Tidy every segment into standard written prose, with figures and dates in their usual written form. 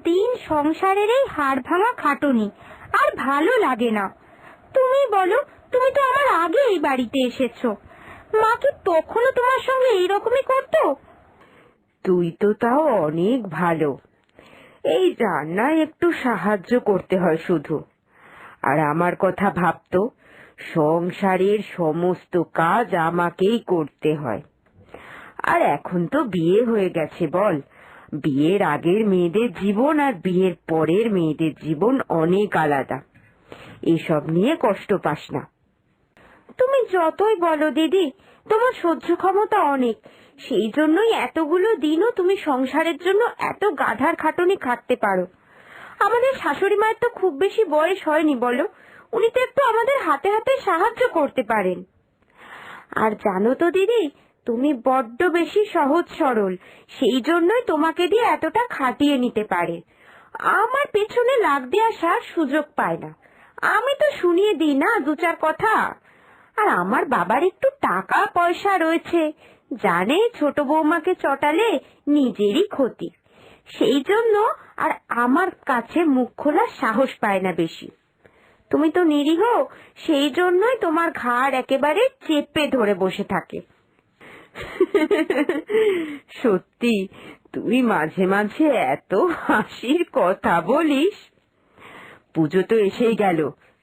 দিন সংসারের এই হাড় ভাঙা খাটুনি, আর ভালো লাগে না। তুমি বলো, তুমি তো আমার আগে এই বাড়িতে এসেছো, মা কি তখনও তোমার সঙ্গে এইরকমই করতো? তুই তো তাও অনেক ভালো। এই রান্নায় একটু সাহায্য করতে হয় শুধু। আর আমার কথা ভাবতো, সংসারের সমস্ত কাজ আমাকেই করতে হয়। আর এখন তো বিয়ে হয়ে গেছে, বল, বিয়ের আগের মেয়েদের জীবন আর বিয়ের পরের মেয়েদের জীবন অনেক আলাদা। এসব নিয়ে কষ্ট পাস না। তুমি যতই বলো দিদি, তোমার সহ্য ক্ষমতা অনেক, সেই জন্যই এতগুলো দিনও তুমি সংসারের জন্য এত গাধার খাটুনি খাটতে পারো। আমাদের শাশুড়ি মায়ের তো খুব বেশি বয়স হয়নি বলো, উনি তো একটু আমাদের হাতে হাতে সাহায্য করতে পারেন। আর জানো তো দিদি, তুমি বড্ড বেশি সহজ সরল, সেই জন্যই তোমাকে দিয়ে এতটা খাটিয়ে নিতে পারে। আমার পেছনে লাগতে আসার সুযোগ পায় না, আমি তো শুনিয়ে দিই না দু চার কথা। আর আমার বাবার একটু টাকা পয়সা রয়েছে, জানে ছোট বৌমাকে চটালে নিজেরই ক্ষতি, সেই জন্য আর আমার কাছে মুখ খোলার সাহস পায় না বেশি। তুমি তো নিরীহ, সেই জন্যই তোমার ঘাড় একেবারে চেপে ধরে বসে থাকে। সত্যি, তুই মাঝে মাঝে এত হাসির কথা বলিস। পুজো তো এসেই গেল,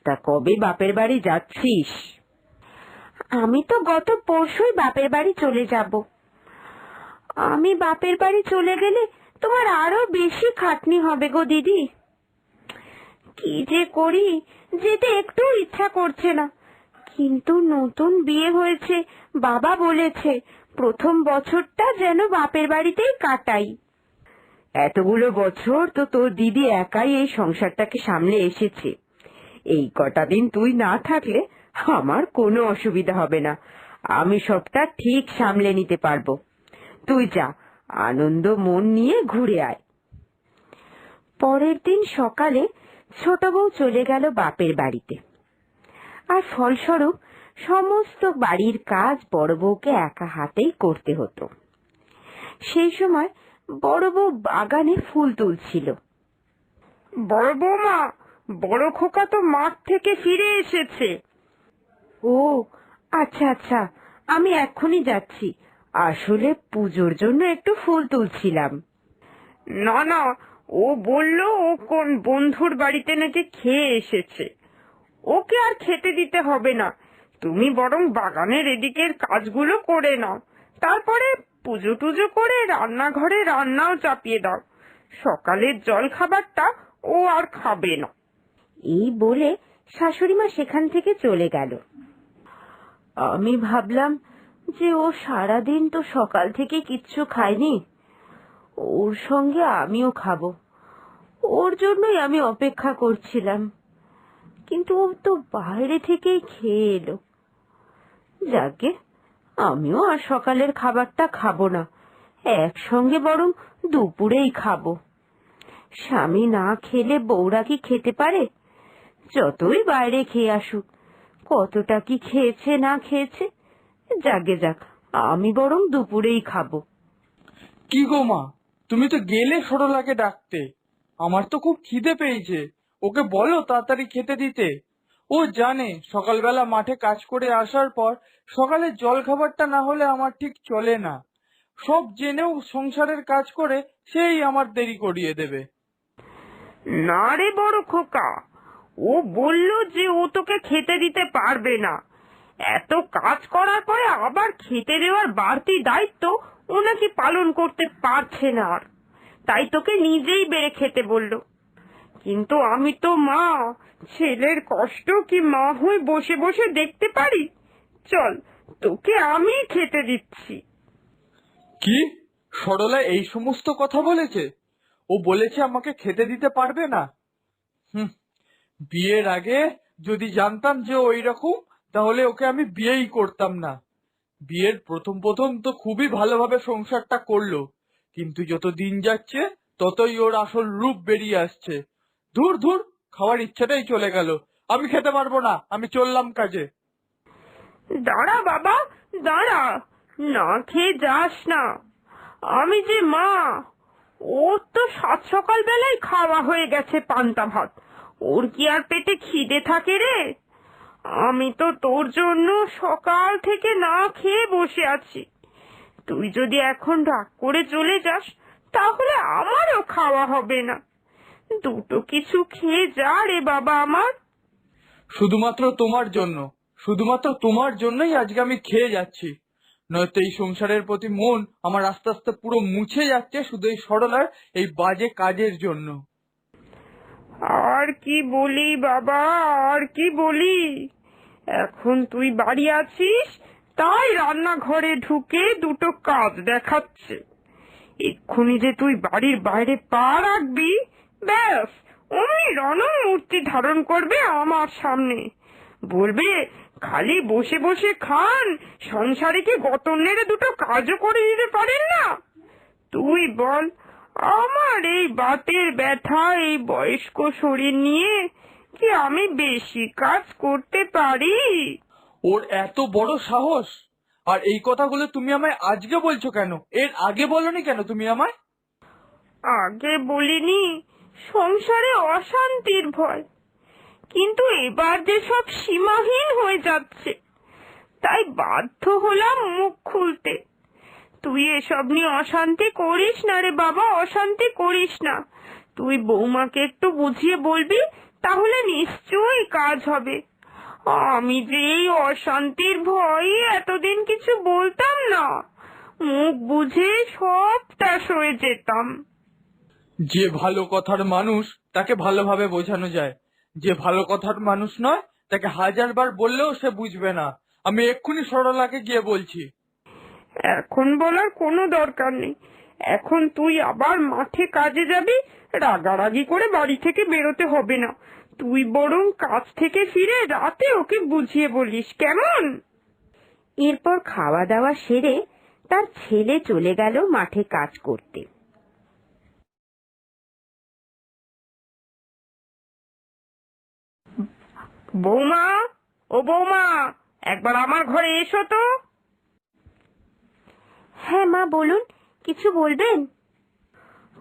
তা কবে বাপের বাড়ি যাচ্ছিস? আমি তো গত পরশুই বাপের বাড়ি চলে যাব। আমি বাপের বাড়ি চলে গেলে তোমার আরো বেশি খাটনি হবে গো দিদি। কি যে করি, যেতে একটু ইচ্ছা করছে না, কিন্তু নতুন বিয়ে হয়েছে, বাবা বলেছে প্রথম বছরটা যেন বাপের বাড়িতেই কাটাই। এতগুলো বছর তো তোর দিদি একাই এই সংসারটাকে সামলে এসেছে। এই কটা দিন তুই না থাকলে আমার কোনো অসুবিধা হবে না, আমি সবটা ঠিক সামলে নিতে পারবো। তুই যা, আনন্দ মন নিয়ে ঘুরে আয়। পরের দিন সকালে ছোট বউ চলে গেল বাপের বাড়িতে, আর ফলস্বরূপ সমস্ত বাড়ির কাজ বড় বউকে একা হাতেই করতে হতো। সেই সময় বড় বউ বাগানে ফুল তুলছিল। বড় বৌমা, বড় খোকা তো মাঠ থেকে ফিরে এসেছে। ও আচ্ছা আচ্ছা, আমি এক্ষুনি যাচ্ছি, আসলে পুজোর জন্য একটু ফুল তুলছিলাম। না না, ও বললো ও কোন বন্ধুর বাড়িতে নাকি খেয়ে এসেছে, ওকে আর খেতে দিতে হবে না। তুমি বরং বাগানের এদিকের কাজগুলো করে নাও, তারপরে পুজো টুজো করে রান্নাঘরে রান্নাও চাপিয়ে দাও। সকালের জল খাবারটা ও আর খাবে না। এই বলে শাশুড়িমা সেখান থেকে চলে গেল। আমি ভাবলাম যে ও সারাদিন তো সকাল থেকে কিচ্ছু খায়নি, ওর সঙ্গে আমিও খাবো, ওর জন্যই আমি অপেক্ষা করছিলাম, কিন্তু ও তো বাইরে থেকেই খেয়ে এলো। যাকে, আমিও আর সকালের খাবারটা খাবো না, একসঙ্গে বরং দুপুরেই খাবো। স্বামী না খেলে বউরা কি খেতে পারে? যতই বাইরে খেয়ে আসুক, কতটা কি খেয়েছে না খেয়েছে, যাকে যাক, আমি বরং দুপুরেই খাবো। কি গো মা, তুমি তো গেলে সরলাকে ডাকতে। আমার তো খুব খিদে পেয়েছে, ওকে বলো তাড়াতাড়ি খেতে দিতে। ও জানে সকালবেলা মাঠে কাজ করে আসার পর সকালে জল খাবারটা না হলে আমার ঠিক চলে না। সব জেনেও সংসারের কাজ করে সেই আমার দেরি করিয়ে দেবে। না রে বড় খোকা, ও বললো যে ও তোকে খেতে দিতে পারবে না। এত কাজ করার পরে আবার খেতে দেওয়ার বাড়তি দায়িত্ব ও নাকি পালন করতে পারছে না আর, তাই তোকে নিজেই বেড়ে খেতে বললো। কিন্তু আমি তো মা, ছেলের কষ্ট কি মা হয়ে বসে বসে দেখতে পারি? চল, তোকে আমি খেতে দিচ্ছি। কি, সরলা এই সমস্ত কথা বলেছে? ও বলেছে আমাকে খেতে দিতে পারবে না? হুম, বিয়ের আগে যদি জানতাম যে ওই রকম, তাহলে ওকে আমি বিয়েই করতাম না। বিয়ের প্রথম প্রথম তো খুবই ভালোভাবে সংসারটা করলো, কিন্তু যত দিন যাচ্ছে ততই ওর আসল রূপ বেরিয়ে আসছে। ধুর ধুর, খাওয়ার ইচ্ছাটাই চলে গেল। আমি খেতে পারবো না, আমি চললাম কাজে। দাঁড়া বাবা, দাঁড়া, না খেয়ে যাস না। আমি যে মা, ওর তো সাত সকাল বেলায় খাওয়া হয়ে গেছে পান্তা ভাত, ওর কি আর পেটে খিদে থাকে রে? আমি তো তোর জন্য সকাল থেকে না খেয়ে বসে আছি। তুই যদি এখন রাগ করে চলে যাস তাহলে আমারও খাওয়া হবে না। দুটো কিছু খেয়ে যা রে বাবা আমার। শুধুমাত্র তোমার জন্য, শুধুমাত্র তোমার জন্যই আজকে আমি খেয়ে যাচ্ছি, নয়তো এই সংসারের প্রতি মন আমার আস্তে আস্তে পুরো মুছে যাচ্ছে শুধু এই সরলার এই বাজে কাজের জন্য। আর কি বলি বাবা, আর কি বলি? এখন তুই বাড়ি আছিস তাই রান্নাঘরে ঢুকে দুটো কাজ দেখাচ্ছে। এক্ষুনি যে তুই বাড়ির বাইরে পা রাখবি, ব্যাস অমনি রণমূর্তি ধারণ করবে আমার সামনে, বলবে খালি বসে বসে খান, সংসারে কি গতর নেড়ে দুটো কাজও করে দিতে পারেন না? তুই বল, আমার এই বাতের ব্যথা, এই বয়স্ক শরীর নিয়ে কি আমি বেশি কাজ করতে পারি? ওর এত বড় সাহস! আর এই কথাগুলো তুমি আমায় আজকে বলছো কেন? এর আগে বলনি কেন তুমি আমায়? আগে বলিনি, সংসারে অশান্তির ভয়, কিন্তু এবার যে সব সীমাহীন হয়ে যাচ্ছে তাই বাধ্য হলাম মুখ খুলতে। তুই এসব নিয়ে অশান্তি করিস না রে বাবা, অশান্তি করিস না। তুই বৌমাকে একটু বুঝিয়ে বলবি, তাহলে নিশ্চয়ই কাজ হবে। আমি যে এই অশান্তির ভয়ে এতদিন কিছু বলতাম না, মুখ বুঝে সবটা সয়ে যেতাম। যে ভালো কথার মানুষ তাকে ভালোভাবে বোঝানো যায়, যে ভালো কথার মানুষ নয় তাকে 1000বার বললেও সে বুঝবে না। আমি এক্ষুনি সরলাকে গিয়ে বলছি। এখন বলার কোনো দরকার নেই, এখন তুই আবার মাঠে কাজে যাবি, রাগারাগি করে বাড়ি থেকে বেরোতে হবে না। তুই বরং কাজ থেকে ফিরে রাতে ওকে বুঝিয়ে বলিস, কেমন? এরপর খাওয়া দাওয়া সেরে তার ছেলে চলে গেল মাঠে কাজ করতে। বৌমা, ও বৌমা, একবার আমার ঘরে এসো তো। হ্যাঁ মা, বলুন, কিছু বলবেন?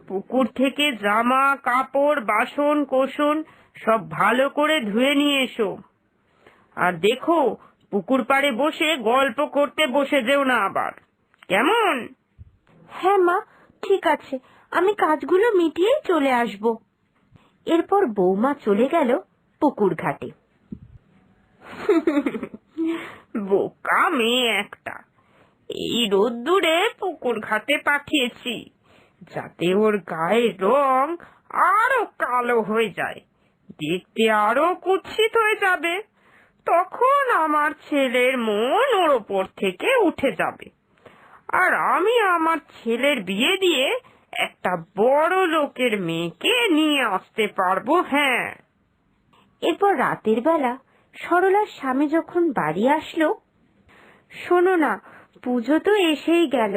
পুকুর থেকে জামা কাপড় বাসন কোসন সব ভালো করে ধুয়ে নিয়ে এসো। আর দেখো, পুকুর পাড়ে বসে গল্প করতে বসে যেও না আবার, কেমন? হ্যাঁ মা, ঠিক আছে, আমি কাজগুলো মিটিয়ে চলে আসব। এরপর বৌমা চলে গেল পুকুর ঘাটে। বোকা মেয়ে একটা, এই রোদ্দুরে পুকুর ঘাটে পাঠিয়েছি যাতে ওর গায়ের রং আরো কালো হয়ে যায়, দেখতে আরো কুৎসিত হয়ে যাবে। তখন আমার ছেলের মন ওর ওপর থেকে উঠে যাবে, আর আমি আমার ছেলের বিয়ে দিয়ে একটা বড় লোকের মেয়েকে নিয়ে আসতে পারবো। হ্যাঁ। এরপর রাতের বেলা সরলার স্বামী যখন বাড়ি আসলো, শোনো না, পুজো তো এসেই গেল,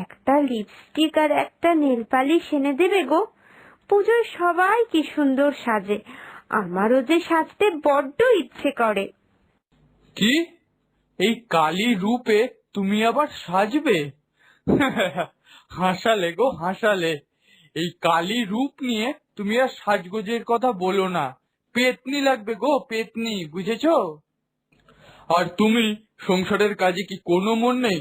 একটা লিপস্টিক আর একটা নেল পালিশ এনে দেবে গো। পুজোয় সবাই কি সুন্দর সাজে, আমারও যে সাজতে বড্ড ইচ্ছে করে। কি? এই কালী রূপে তুমি আবার সাজবে? হাসালে গো, হাসালে। এই কালী রূপ নিয়ে তুমি আর সাজগোজের কথা বলো না, পেতনি লাগবে গো, পেতনি, বুঝেছো? আর তুমি সংসারের কাজে কি কোনো মন নেই?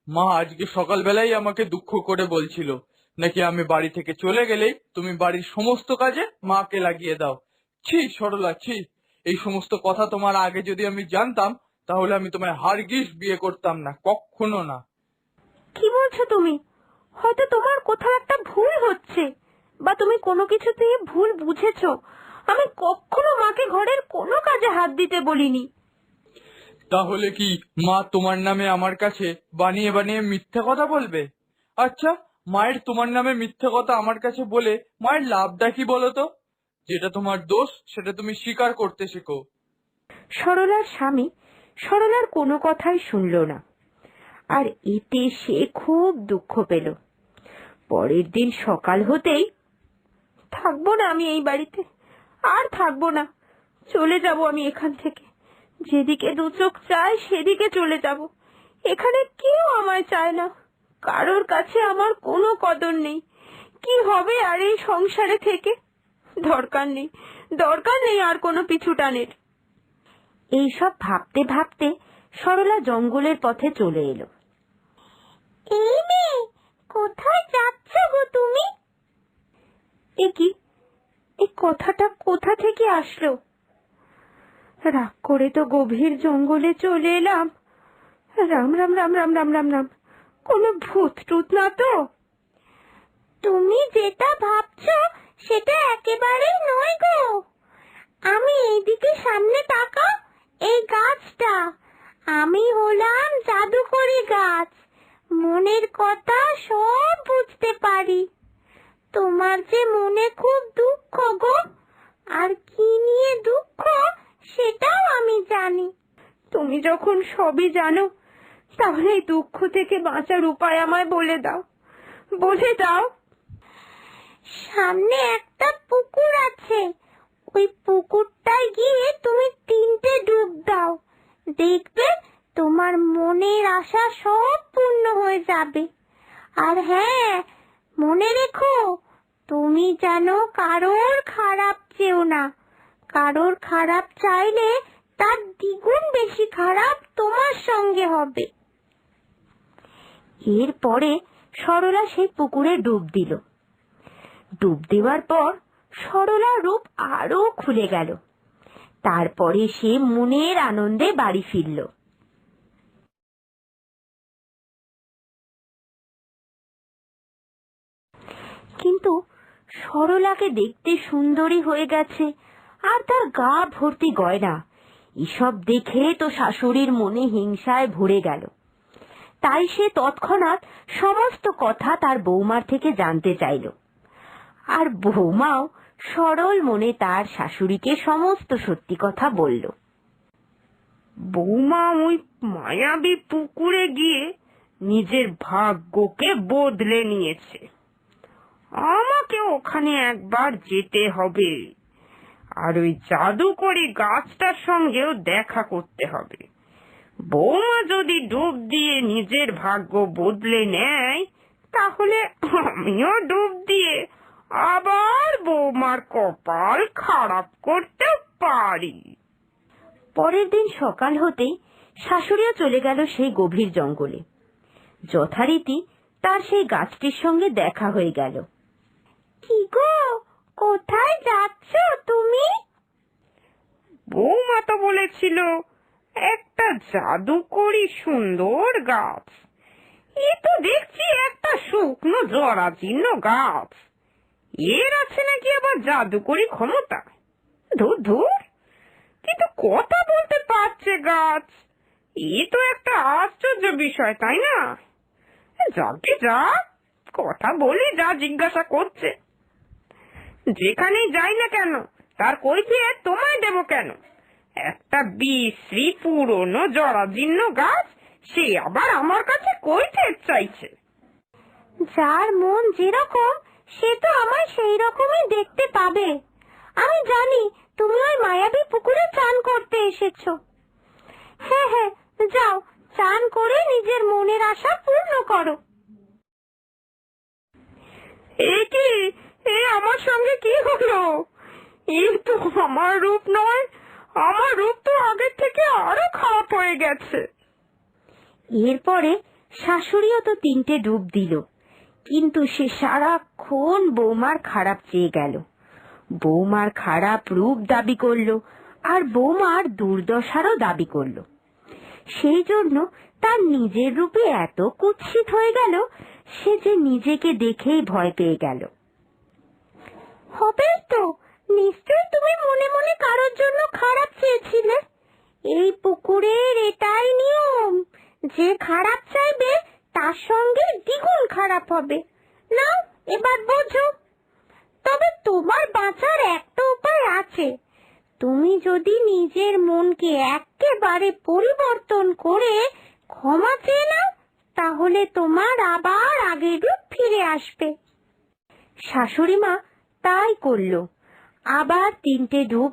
মা আজকে সকালবেলাই আমাকে দুঃখ করে বলছিল নাকি আমি বাড়ি থেকে চলে গেলেই তুমি বাড়ির সমস্ত কাজে মাকে লাগিয়ে দাও। ছি সরলা, ছি! এই সমস্ত কথা তোমার আগে যদি আমি জানতাম তাহলে আমি তোমায় হারগিজ বিয়ে করতাম না, কখনো না। কি বলছো তুমি? হয়তো তোমার কোথাও একটা ভুল হচ্ছে, বা তুমি কোনো কিছু থেকে ভুল বুঝেছো। আমি কখনো মাকে ঘরের কোনো কাজে হাত দিতে বলিনি। তাহলে কি মা তোমার নামে আমার কাছে বানিয়ে বানিয়ে মিথ্যে কথা বলবে? আচ্ছা, মায়ের তোমার নামে মিথ্যে কথা আমার কাছে বলে মায়ের লাভটা কি বলো তো? যেটা তোমার দোষ সেটা তুমি স্বীকার করতে শেখো। সরলার স্বামী সরলার কোনো কথাই শুনল না, আর এতে সে খুব দুঃখ পেল। পরের দিন সকাল হতেই, থাকবো না আমি এই বাড়িতে, আর থাকবো না, চলে যাব আমি এখান থেকে। যেদিকে দু চোখ চায় সেদিকে চলে যাব। এখানে কেউ আমায় চায় না, কারোর কাছে আমার কোনো কদর নেই। কি হবে আর এই সংসারে থেকে? দরকার নেই আর কোনো পিছু টানের। এইসব ভাবতে ভাবতে সরলা জঙ্গলের পথে চলে এলো। এই মেয়ে, কোথায় যাচ্ছ গো তুমি? এ কি, এই কথাটা কোথা থেকে আসলো? রাগ করে তো গভীর জঙ্গলে চলে এলাম। রাম রাম রাম রাম রাম রাম রাম, কোনো ভূত টুত না তো? তুমি যেটা ভাবছো সেটা একেবারেই নয় গো। আমি এইদিকে সামনে তাকাও, এই গাছটা, আমি হলাম জাদুকরি গাছ। মনের কথা সব বুঝতে পারি। তোমার যে মনে খুব দুঃখ গো, আর কি নিয়ে দুঃখ সেটাও আমি জানি। তুমি যখন সবই জানো, তাহলে এই দুঃখ থেকে বাঁচার উপায় আমায় বলে দাও, বলে দাও। সামনে একটা পুকুর আছে, ওই পুকুরটায় গিয়ে তুমি 3টে ডুব দাও, দেখবে তোমার মনের আশা সব পূর্ণ হয়ে যাবে। আর হ্যাঁ, মনে রেখো, তুমি যেন কারোর খারাপ চেও না। কারোর খারাপ চাইলে তার দ্বিগুণ বেশি খারাপ তোমার সঙ্গে হবে। এরপরে সরলা সেই পুকুরে ডুব দিল। ডুব দেওয়ার পর সরলার রূপ আরো খুলে গেল। তারপরে সে মনের আনন্দে বাড়ি ফিরল। কিন্তু সরলাকে দেখতে সুন্দরী হয়ে গেছে, আর তার গা ভর্তি গয়না। এসব দেখে তো শাশুড়ির মনে হিংসায় ভরে গেল। তাই সে তৎক্ষণাৎ সমস্ত কথা তার বৌমার থেকে জানতে চাইল। আর বৌমাও সরল মনে তার শাশুড়িকে সমস্ত সত্যি কথা বলল। বৌমা ওই মায়াবী পুকুরে গিয়ে নিজের ভাগ্যকে বদলে নিয়েছে। আমাকে ওখানে একবার যেতে হবে, আর ওই জাদুকরি গাছটার সঙ্গেও দেখা করতে হবে। বৌমা যদি ডুব দিয়ে নিজের ভাগ্য বদলে নেয়, তাহলে আমিও ডুব দিয়ে আবার বৌমার কপাল খারাপ করতে পারি। পরের দিন সকাল হতেই শাশুড়িও চলে গেল সেই গভীর জঙ্গলে। যথারীতি তার সেই গাছটির সঙ্গে দেখা হয়ে গেল। কি গো, কোথায় যাচ্ছ তুমি? বৌমা তো বলেছিল একটা জাদুকরি সুন্দর গাছ। এ তো দেখছি একটা শুকনো জরাজীর্ণ গাছ। এর আছে নাকি আবার জাদুকরি ক্ষমতা? ধুর ধুর, কিন্তু কথা বলতে পারছে গাছ। এ তো একটা আশ্চর্য বিষয়, তাই না? যাকে যা কথা বলি, যা জিজ্ঞাসা করছে। যেখানেই যাই না কেন, তার কৈফিয়ত তোমায় দেব কেন? একটা বিশ্রী পুরনো জরাজীর্ণ গাছ, সে আবার আমার কাছে কৈফিয়ত চাইছে। যার মন যেরকম, সে তো আমায় সেই রকমই দেখতে পাবে। আমি জানি তুমি ওই মায়াবী পুকুরে চান করতে এসেছো। হ্যাঁ হ্যাঁ, যাও, চান করে নিজের মনের আশা পূর্ণ করো। এ কি, এ আমার সঙ্গে কি হলো? এ তো আমার রূপ নয়, আমার রূপ তো আগের থেকে আরো খারাপ হয়ে গেছে। এরপরে শাশুড়িও তো 3টে ডুব দিল, কিন্তু সে সারাক্ষণ বৌমার খারাপ চেয়ে গেল। বৌমার খারাপ রূপ দাবি করলো, আর বৌমার দুর্দশারও দাবি করলো। সেই জন্য তার নিজের রূপে এত কুৎসিত হয়ে গেল, সে যে নিজেকে দেখেই ভয় পেয়ে গেল। হবে তো, নিশ্চয় তুমি মনে মনে কারোর জন্য খারাপ চেয়েছিলে। এই পুকুরের এটাই নিয়ম, যে খারাপ চাইবে তার সঙ্গে দ্বিগুণ খারাপ হবে। নাও, এবার বোঝো। তবে তোমার বাঁচার একটা উপায় আছে। তুমি যদি নিজের মনকে একেবারে পরিবর্তন করে ক্ষমা চেয়ে নাও, তাহলে তোমার আবার আগের রূপ ফিরে আসবে। শাশুড়ি মা তাই করলো। আবার 3টে ডুব